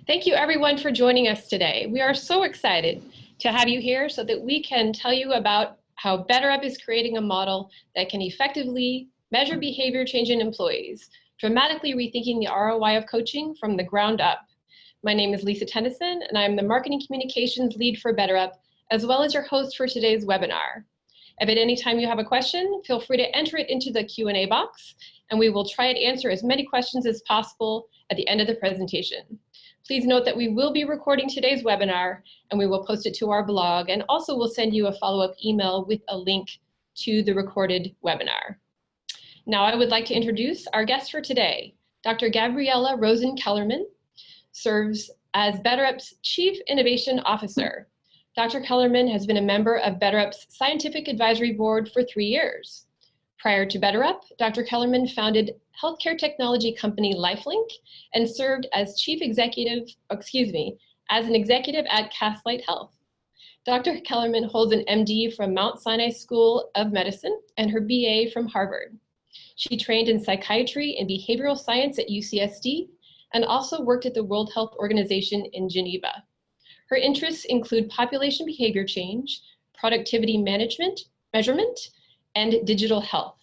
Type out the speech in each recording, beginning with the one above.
Thank you everyone for joining us today. We are so excited to have you here so that we can tell you about how BetterUp is creating a model that can effectively measure behavior change in employees, dramatically rethinking the ROI of coaching from the ground up. My name is Lisa Tennyson, and I'm the Marketing Communications Lead for BetterUp, as well as your host for today's webinar. If at any time you have a question, feel free to enter it into the Q&A box, and we will try to answer as many questions as possible at the end of the presentation. Please note that we will be recording today's webinar, and we will post it to our blog, and also we'll send you a follow-up email with a link to the recorded webinar. Now I would like to introduce our guest for today. Dr. Gabriella Rosen-Kellerman serves as BetterUp's Chief Innovation Officer. Dr. Kellerman has been a member of BetterUp's Scientific Advisory Board for 3 years. Prior to BetterUp, Dr. Kellerman founded healthcare technology company LifeLink and served as as an executive at Castlight Health. Dr. Kellerman holds an MD from Mount Sinai School of Medicine and her BA from Harvard. She trained in psychiatry and behavioral science at UCSD and also worked at the World Health Organization in Geneva. Her interests include population behavior change, productivity management, measurement, and digital health.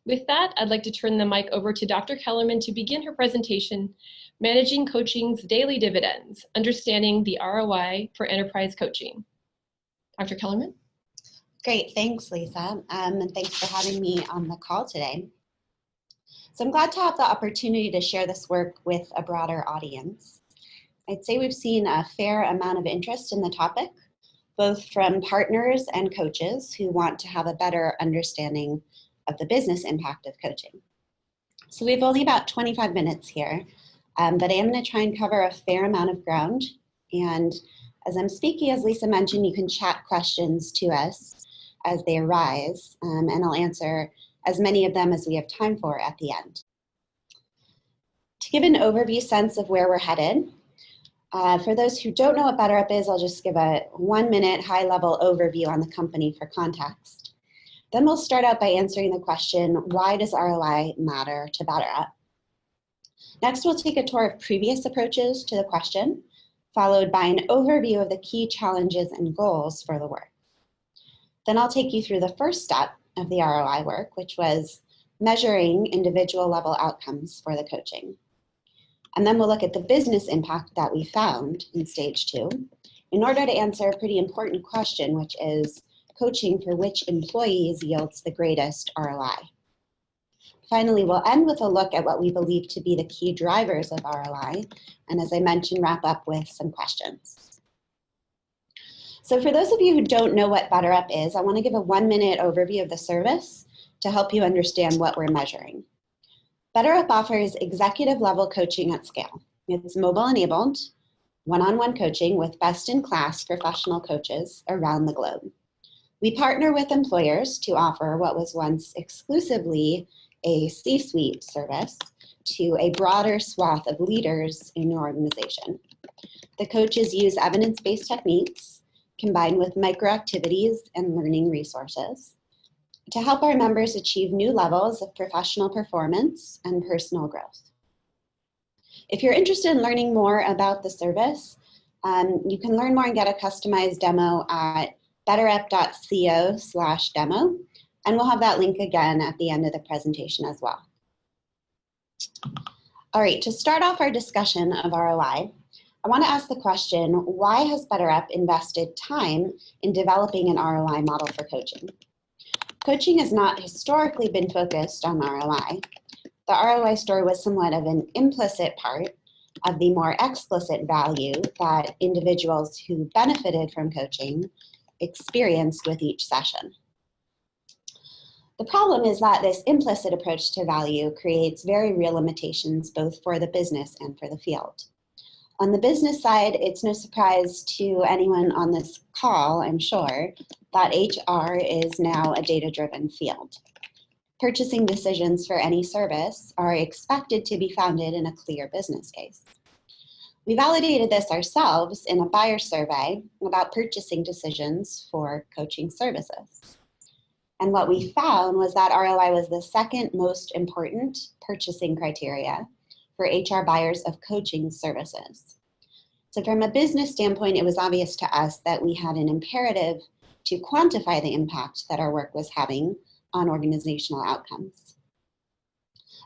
With that, I'd like to turn the mic over to Dr. Kellerman to begin her presentation, Managing Coaching's Daily Dividends, Understanding the ROI for Enterprise Coaching. Dr. Kellerman? Great, thanks, Lisa, and thanks for having me on the call today. So I'm glad to have the opportunity to share this work with a broader audience. I'd say we've seen a fair amount of interest in the topic, both from partners and coaches who want to have a better understanding of the business impact of coaching. So we have only about 25 minutes here, but I am going to try and cover a fair amount of ground. And as I'm speaking, as Lisa mentioned, you can chat questions to us as they arise, and I'll answer as many of them as we have time for at the end. To give an overview sense of where we're headed, for those who don't know what BetterUp is, I'll just give a 1-minute high-level overview on the company for context. Then we'll start out by answering the question, why does ROI matter to BetterUp? Next, we'll take a tour of previous approaches to the question, followed by an overview of the key challenges and goals for the work. Then I'll take you through the first step of the ROI work, which was measuring individual level outcomes for the coaching. And then we'll look at the business impact that we found in stage 2 in order to answer a pretty important question, which is coaching for which employees yields the greatest ROI. Finally, we'll end with a look at what we believe to be the key drivers of ROI, and as I mentioned, wrap up with some questions. So for those of you who don't know what BetterUp is, I want to give a 1-minute overview of the service to help you understand what we're measuring. BetterUp offers executive level coaching at scale. It's mobile enabled, one-on-one coaching with best-in-class professional coaches around the globe. We partner with employers to offer what was once exclusively a C-suite service to a broader swath of leaders in your organization. The coaches use evidence-based techniques combined with micro-activities and learning resources to help our members achieve new levels of professional performance and personal growth. If you're interested in learning more about the service, you can learn more and get a customized demo at betterup.co/demo, and we'll have that link again at the end of the presentation as well. All right, to start off our discussion of ROI, I want to ask the question, why has BetterUp invested time in developing an ROI model for coaching? Coaching has not historically been focused on ROI. The ROI story was somewhat of an implicit part of the more explicit value that individuals who benefited from coaching experienced with each session. The problem is that this implicit approach to value creates very real limitations both for the business and for the field. On the business side, it's no surprise to anyone on this call, I'm sure, that HR is now a data-driven field. Purchasing decisions for any service are expected to be founded in a clear business case. We validated this ourselves in a buyer survey about purchasing decisions for coaching services. And what we found was that ROI was the second most important purchasing criteria for HR buyers of coaching services. So from a business standpoint, it was obvious to us that we had an imperative to quantify the impact that our work was having on organizational outcomes.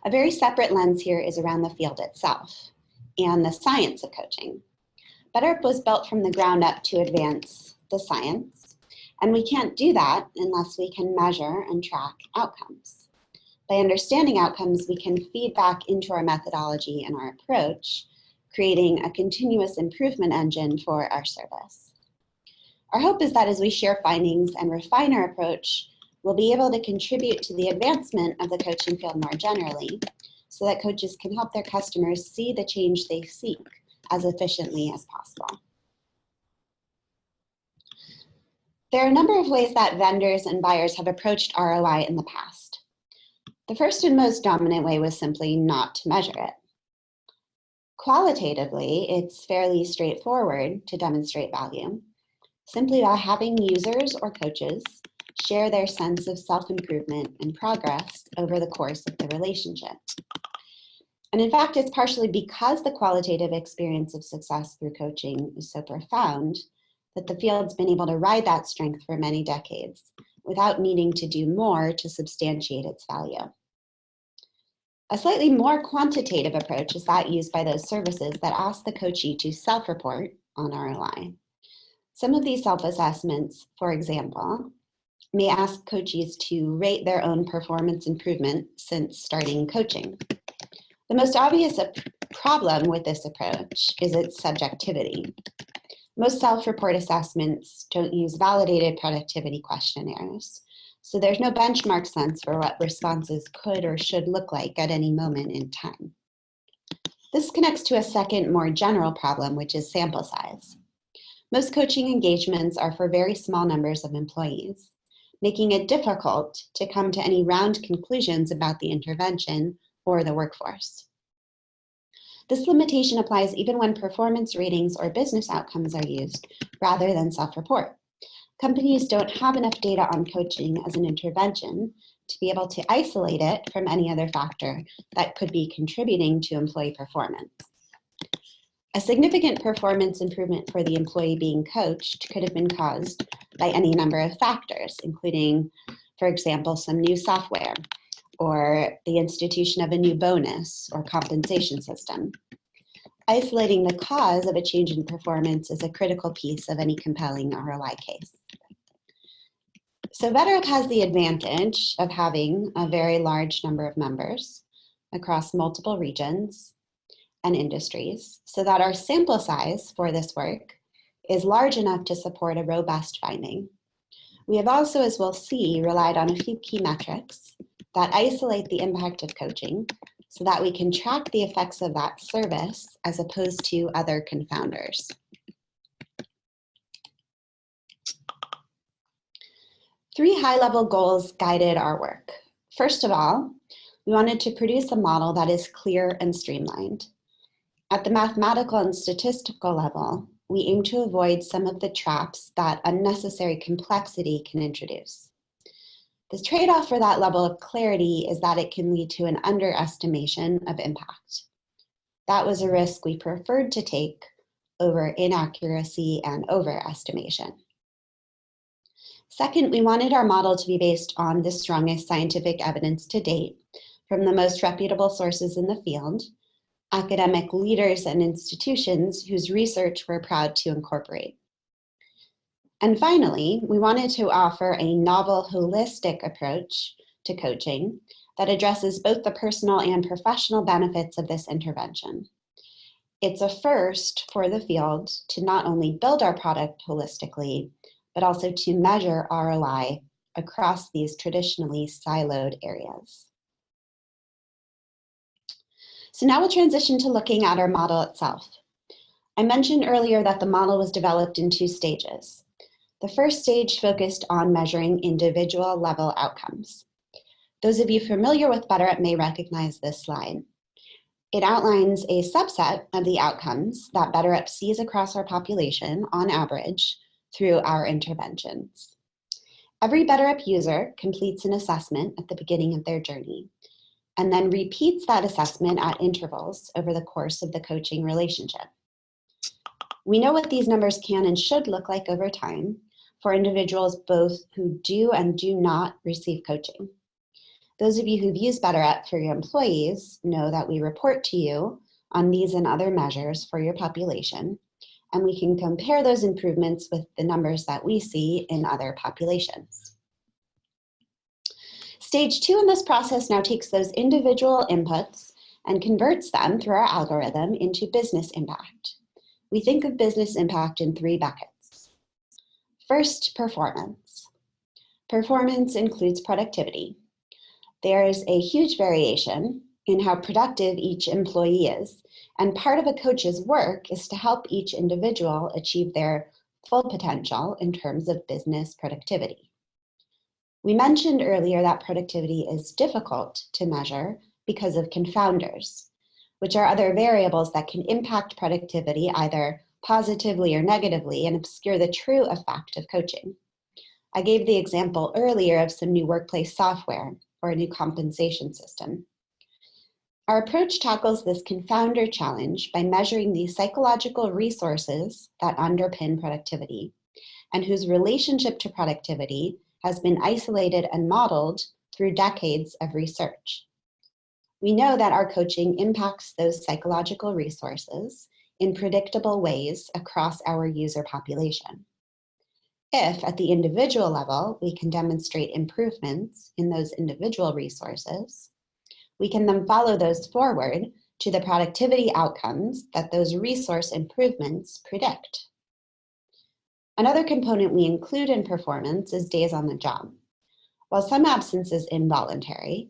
A very separate lens here is around the field itself and the science of coaching. BetterUp was built from the ground up to advance the science, and we can't do that unless we can measure and track outcomes. By understanding outcomes, we can feed back into our methodology and our approach, creating a continuous improvement engine for our service. Our hope is that as we share findings and refine our approach, we'll be able to contribute to the advancement of the coaching field more generally, so that coaches can help their customers see the change they seek as efficiently as possible. There are a number of ways that vendors and buyers have approached ROI in the past. The first and most dominant way was simply not to measure it. Qualitatively, it's fairly straightforward to demonstrate value, simply by having users or coaches share their sense of self-improvement and progress over the course of the relationship. And in fact, it's partially because the qualitative experience of success through coaching is so profound that the field's been able to ride that strength for many decades without needing to do more to substantiate its value. A slightly more quantitative approach is that used by those services that ask the coachee to self-report on ROI. Some of these self-assessments, for example, may ask coachees to rate their own performance improvement since starting coaching. The most obvious problem with this approach is its subjectivity. Most self-report assessments don't use validated productivity questionnaires, so there's no benchmark sense for what responses could or should look like at any moment in time. This connects to a second, more general problem, which is sample size. Most coaching engagements are for very small numbers of employees, making it difficult to come to any round conclusions about the intervention or the workforce. This limitation applies even when performance ratings or business outcomes are used rather than self-report. Companies don't have enough data on coaching as an intervention to be able to isolate it from any other factor that could be contributing to employee performance. A significant performance improvement for the employee being coached could have been caused by any number of factors, including, for example, some new software, or the institution of a new bonus or compensation system. Isolating the cause of a change in performance is a critical piece of any compelling ROI case. So BetterUp has the advantage of having a very large number of members across multiple regions and industries, so that our sample size for this work is large enough to support a robust finding. We have also, as we'll see, relied on a few key metrics that isolate the impact of coaching so that we can track the effects of that service as opposed to other confounders. Three high-level goals guided our work. First of all, we wanted to produce a model that is clear and streamlined. At the mathematical and statistical level, we aim to avoid some of the traps that unnecessary complexity can introduce. The trade-off for that level of clarity is that it can lead to an underestimation of impact. That was a risk we preferred to take over inaccuracy and overestimation. Second, we wanted our model to be based on the strongest scientific evidence to date from the most reputable sources in the field, academic leaders and institutions whose research we're proud to incorporate. And finally, we wanted to offer a novel, holistic approach to coaching that addresses both the personal and professional benefits of this intervention. It's a first for the field to not only build our product holistically, but also to measure ROI across these traditionally siloed areas. So now we'll transition to looking at our model itself. I mentioned earlier that the model was developed in two stages. The first stage focused on measuring individual level outcomes. Those of you familiar with BetterUp may recognize this slide. It outlines a subset of the outcomes that BetterUp sees across our population on average through our interventions. Every BetterUp user completes an assessment at the beginning of their journey, and then repeats that assessment at intervals over the course of the coaching relationship. We know what these numbers can and should look like over time for individuals both who do and do not receive coaching. Those of you who've used BetterUp for your employees know that we report to you on these and other measures for your population, and we can compare those improvements with the numbers that we see in other populations. Stage 2 in this process now takes those individual inputs and converts them through our algorithm into business impact. We think of business impact in 3 buckets. First, performance. Performance includes productivity. There's a huge variation in how productive each employee is, and part of a coach's work is to help each individual achieve their full potential in terms of business productivity. We mentioned earlier that productivity is difficult to measure because of confounders, which are other variables that can impact productivity either positively or negatively and obscure the true effect of coaching. I gave the example earlier of some new workplace software or a new compensation system. Our approach tackles this confounder challenge by measuring the psychological resources that underpin productivity and whose relationship to productivity has been isolated and modeled through decades of research. We know that our coaching impacts those psychological resources in predictable ways across our user population. If at the individual level, we can demonstrate improvements in those individual resources, we can then follow those forward to the productivity outcomes that those resource improvements predict. Another component we include in performance is days on the job. While some absence is involuntary,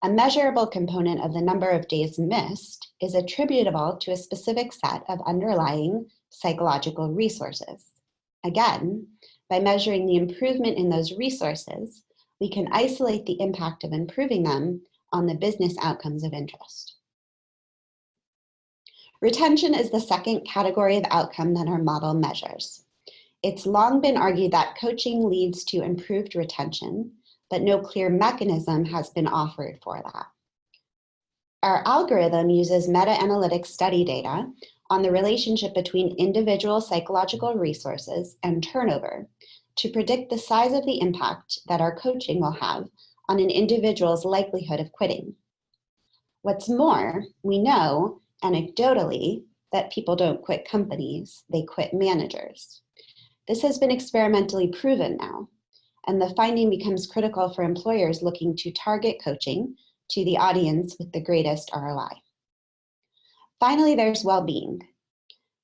a measurable component of the number of days missed is attributable to a specific set of underlying psychological resources. Again, by measuring the improvement in those resources, we can isolate the impact of improving them on the business outcomes of interest. Retention is the second category of outcome that our model measures. It's long been argued that coaching leads to improved retention, but no clear mechanism has been offered for that. Our algorithm uses meta-analytic study data on the relationship between individual psychological resources and turnover to predict the size of the impact that our coaching will have on an individual's likelihood of quitting. What's more, we know anecdotally that people don't quit companies, they quit managers. This has been experimentally proven now, and the finding becomes critical for employers looking to target coaching to the audience with the greatest ROI. Finally, there's well-being.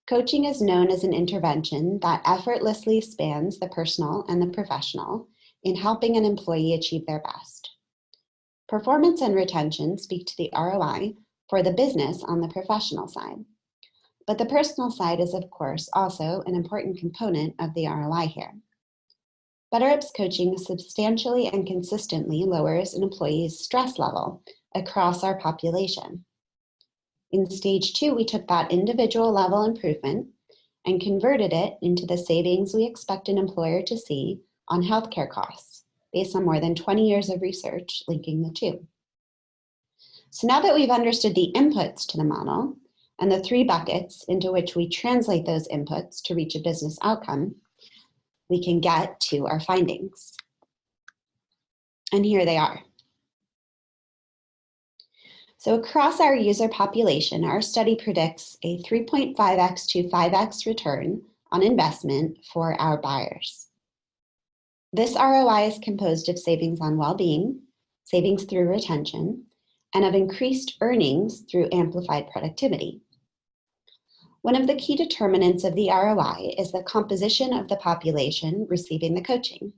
Coaching is known as an intervention that effortlessly spans the personal and the professional in helping an employee achieve their best. Performance and retention speak to the ROI for the business on the professional side. But the personal side is, of course, also an important component of the ROI here. BetterUp's coaching substantially and consistently lowers an employee's stress level across our population. In stage 2, we took that individual level improvement and converted it into the savings we expect an employer to see on healthcare costs based on more than 20 years of research linking the two. So now that we've understood the inputs to the model and the 3 buckets into which we translate those inputs to reach a business outcome, we can get to our findings. And here they are. So across our user population, our study predicts a 3.5x to 5x return on investment for our buyers. This ROI is composed of savings on well-being, savings through retention, and of increased earnings through amplified productivity. One of the key determinants of the ROI is the composition of the population receiving the coaching.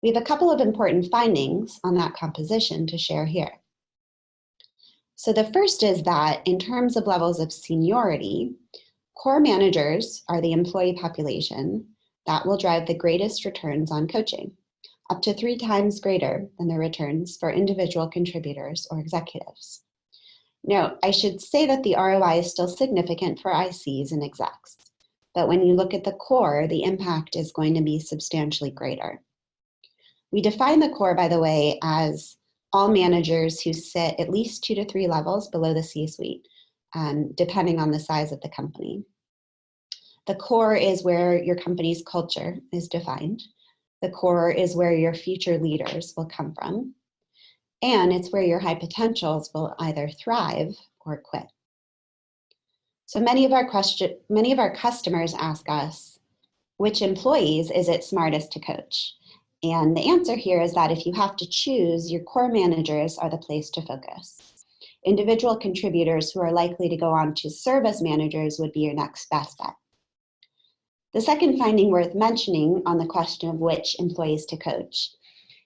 We have a couple of important findings on that composition to share here. So the first is that in terms of levels of seniority, core managers are the employee population that will drive the greatest returns on coaching, up to 3 times greater than the returns for individual contributors or executives. Now, I should say that the ROI is still significant for ICs and execs, but when you look at the core, the impact is going to be substantially greater. We define the core, by the way, as all managers who sit at least 2 to 3 levels below the C-suite, depending on the size of the company. The core is where your company's culture is defined. The core is where your future leaders will come from. And it's where your high potentials will either thrive or quit. So many of our customers ask us, which employees is it smartest to coach? And the answer here is that if you have to choose, your core managers are the place to focus. Individual contributors who are likely to go on to serve as managers would be your next best bet. The second finding worth mentioning on the question of which employees to coach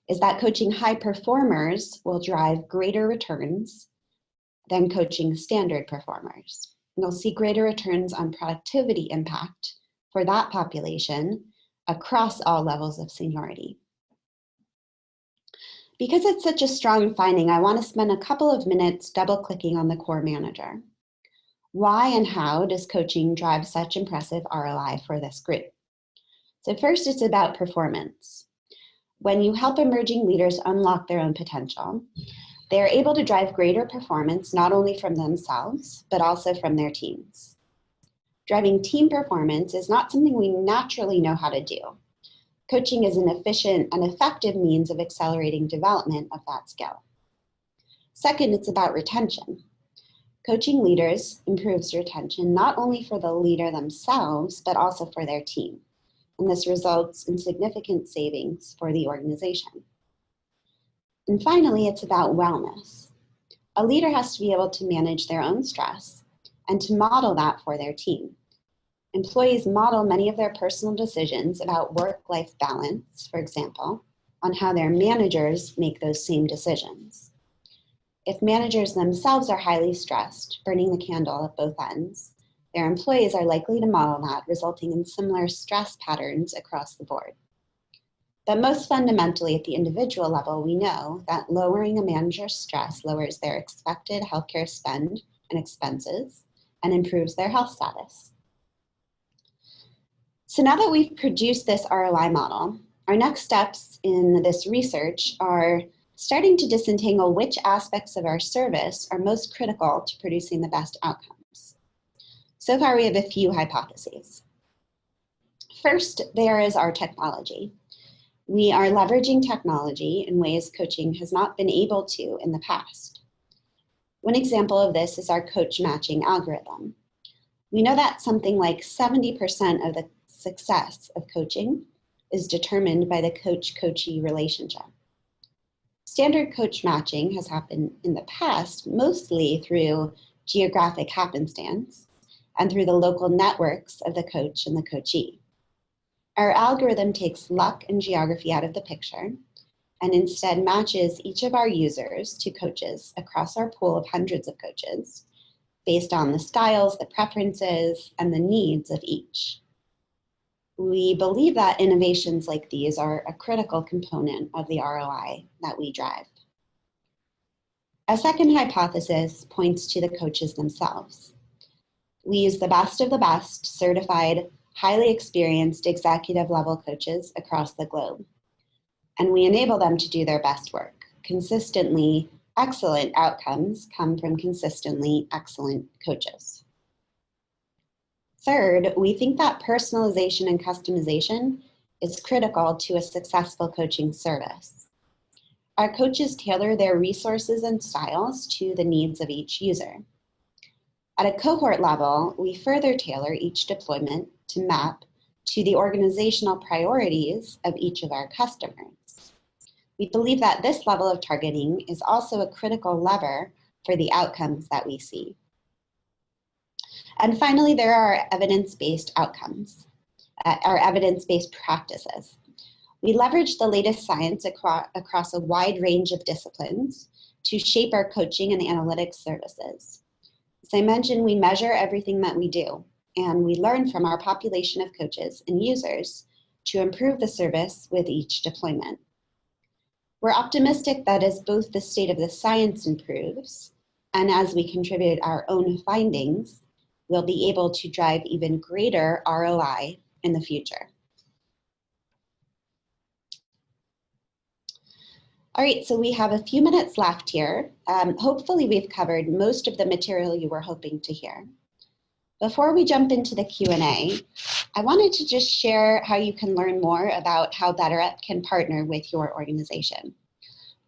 is that coaching high performers will drive greater returns than coaching standard performers. You'll see greater returns on productivity impact for that population across all levels of seniority. Because it's such a strong finding, I want to spend a couple of minutes double-clicking on the core manager. Why and how does coaching drive such impressive ROI for this group? So first, it's about performance. When you help emerging leaders unlock their own potential, they are able to drive greater performance not only from themselves, but also from their teams. Driving team performance is not something we naturally know how to do. Coaching is an efficient and effective means of accelerating development of that skill. Second, it's about retention. Coaching leaders improves retention not only for the leader themselves, but also for their team. And this results in significant savings for the organization. And finally, it's about wellness. A leader has to be able to manage their own stress and to model that for their team. Employees model many of their personal decisions about work-life balance, for example, on how their managers make those same decisions. If managers themselves are highly stressed, burning the candle at both ends, their employees are likely to model that, resulting in similar stress patterns across the board. But most fundamentally, at the individual level, we know that lowering a manager's stress lowers their expected healthcare spend and expenses and improves their health status. So now that we've produced this ROI model, our next steps in this research are starting to disentangle which aspects of our service are most critical to producing the best outcomes. So far, we have a few hypotheses. First, there is our technology. We are leveraging technology in ways coaching has not been able to in the past. One example of this is our coach matching algorithm. We know that something like 70% of the success of coaching is determined by the coach-coachee relationship. Standard coach matching has happened in the past mostly through geographic happenstance and through the local networks of the coach and the coachee. Our algorithm takes luck and geography out of the picture and instead matches each of our users to coaches across our pool of hundreds of coaches based on the styles, the preferences, and the needs of each. We believe that innovations like these are a critical component of the ROI that we drive. A second hypothesis points to the coaches themselves. We use the best of the best certified, highly experienced executive level coaches across the globe, and we enable them to do their best work. Consistently excellent outcomes come from consistently excellent coaches. Third, we think that personalization and customization is critical to a successful coaching service. Our coaches tailor their resources and styles to the needs of each user. At a cohort level, we further tailor each deployment to map to the organizational priorities of each of our customers. We believe that this level of targeting is also a critical lever for the outcomes that we see. And finally, there are evidence-based outcomes, or evidence-based practices. We leverage the latest science across a wide range of disciplines to shape our coaching and analytics services. As I mentioned, we measure everything that we do, and we learn from our population of coaches and users to improve the service with each deployment. We're optimistic that as both the state of the science improves and as we contribute our own findings, we'll be able to drive even greater ROI in the future. All right, so we have a few minutes left here. Hopefully we've covered most of the material you were hoping to hear. Before we jump into the Q&A, I wanted to just share how you can learn more about how BetterUp can partner with your organization.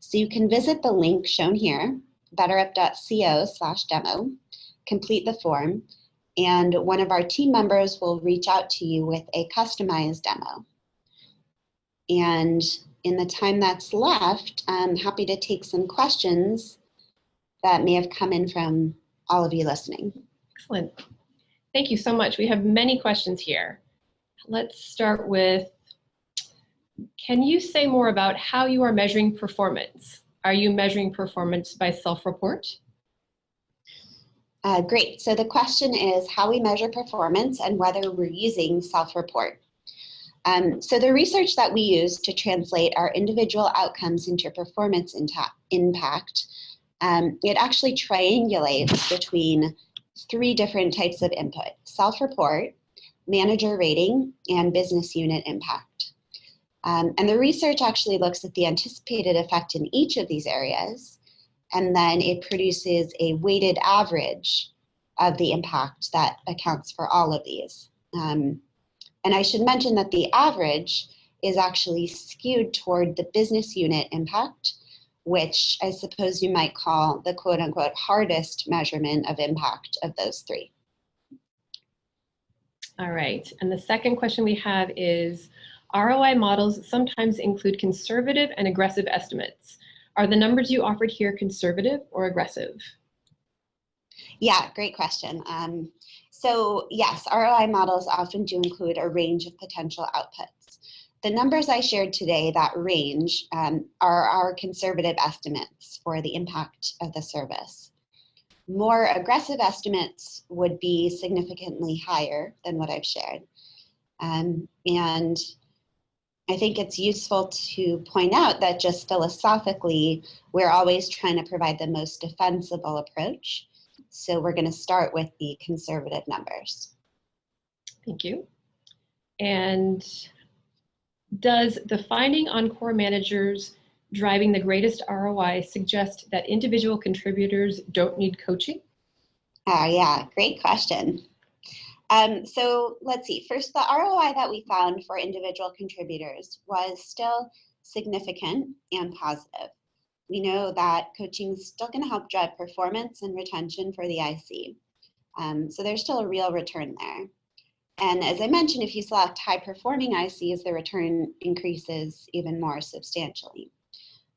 So you can visit the link shown here, betterup.co/demo, complete the form, and one of our team members will reach out to you with a customized demo. And in the time that's left, I'm happy to take some questions that may have come in from all of you listening. Excellent. Thank you so much. We have many questions here. Let's start with, can you say more about how you are measuring performance? Are you measuring performance by self-report? Great. So the question is how we measure performance and whether we're using self-report. So the research that we use to translate our individual outcomes into performance impact, it actually triangulates between 3 different types of input: self-report, manager rating, and business unit impact. And the research actually looks at the anticipated effect in each of these areas, and then it produces a weighted average of the impact that accounts for all of these. And I should mention that the average is actually skewed toward the business unit impact, which I suppose you might call the quote unquote hardest measurement of impact of those 3. All right, and the second question we have is, ROI models sometimes include conservative and aggressive estimates. Are the numbers you offered here conservative or aggressive? Yeah, great question. So yes, ROI models often do include a range of potential outputs. The numbers I shared today, that range, are our conservative estimates for the impact of the service. More aggressive estimates would be significantly higher than what I've shared. And I think it's useful to point out that just philosophically, we're always trying to provide the most defensible approach. So we're going to start with the conservative numbers. Thank you. And does the finding on core managers driving the greatest ROI suggest that individual contributors don't need coaching? Yeah, great question. So let's see. First, the ROI that we found for individual contributors was still significant and positive. We know that coaching is still going to help drive performance and retention for the IC. So there's still a real return there. And as I mentioned, if you select high-performing ICs, the return increases even more substantially.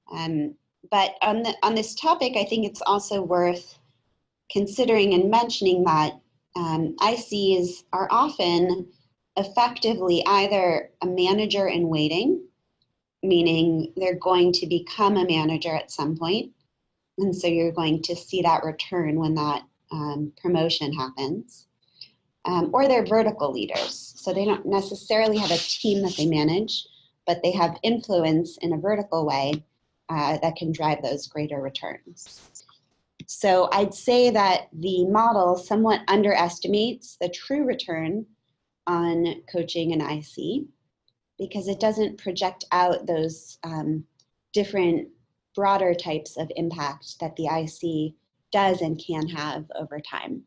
But on this topic, I think it's also worth considering and mentioning that ICs are often effectively either a manager in waiting, meaning they're going to become a manager at some point, and so you're going to see that return when that promotion happens, or they're vertical leaders. So they don't necessarily have a team that they manage, but they have influence in a vertical way that can drive those greater returns. So I'd say that the model somewhat underestimates the true return on coaching an IC because it doesn't project out those different broader types of impact that the IC does and can have over time.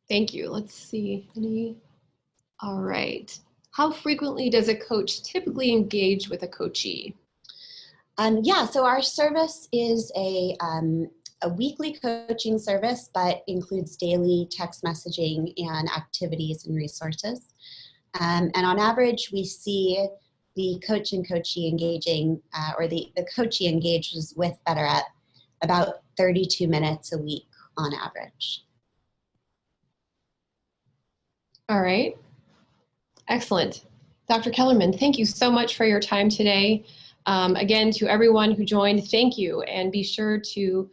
Thank you. Let's see. All right. How frequently does a coach typically engage with a coachee? Yeah, so our service is a weekly coaching service, but includes daily text messaging and activities and resources. And on average, we see the coach and coachee engaging, or the coachee engages with BetterUp about 32 minutes a week on average. All right. Excellent. Dr. Kellerman, thank you so much for your time today. Again, to everyone who joined, thank you. And be sure to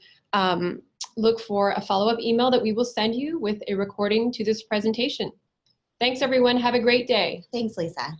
look for a follow-up email that we will send you with a recording to this presentation. Thanks, everyone. Have a great day. Thanks, Lisa.